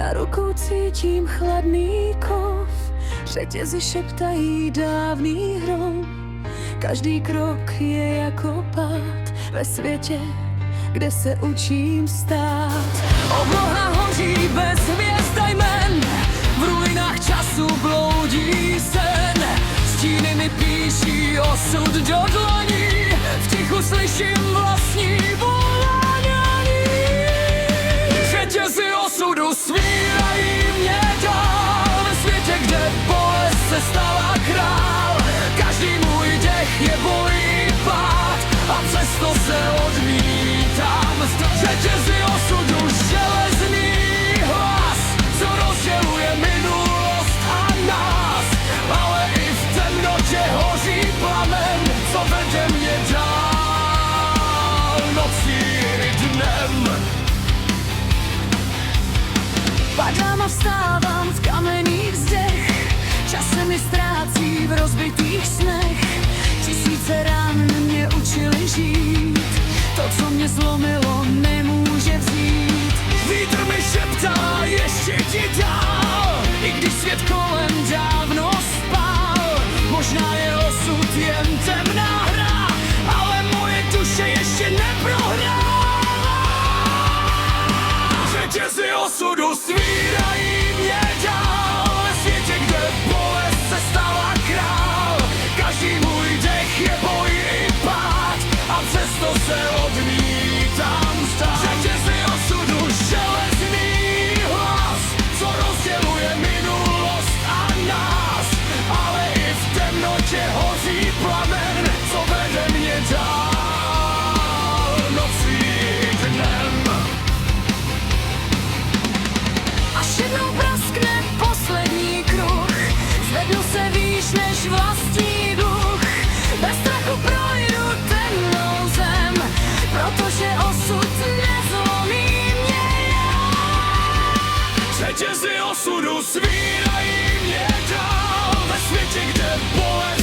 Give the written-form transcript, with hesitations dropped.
Na ruku cítím chladný kov, řetězy šeptají dávný hrom. Každý krok je jako pád ve světě, kde se učím stát. Obloha hoří bez hvězd a jmen, v ruinách času bloudí sen. Stíny mi píší osud do dlaní, v tichu slyším vlastní volání. Řetězy osudu svírají mě dál, ve světě, kde bolest se stala král. Každý můj dech je boj i pád, a přesto se odmítám. Řetězy osudu železný hlas, co rozděluje minulost a nás. Ale i v temnotě hoří plamen, co vede mě dál nocí i dnem. Padám a vstávám v kamenných zdech, čas se mi ztrácí v rozbitých snech. Tisíce rán mě učili žít, to, co mě zlomilo, nemůže vzít. Vítr mi šeptá, ještě ti dál, i když svět kolem dávno spal. Možná je osud jen temná hra, ale moje duše ještě neprohrála. Řetězy osudu svírají mě dál, ve světě, kde bolest se stala král. Každý můj dech je boj i pád, a přesto se odmítám vstát. Řetězy osudu železný hlas, co rozděluje minulost a nás. Ale i v temnotě hoří plamen, co vede mě dál nocí i dnem. Až jednou praskne poslední kruh, zvednu se výš než vlastní duch. Bez strachu projdu temnou zem, protože osud nezlomí mě já. Řetězy osudu svírají mě dál, ve světě, kde bolest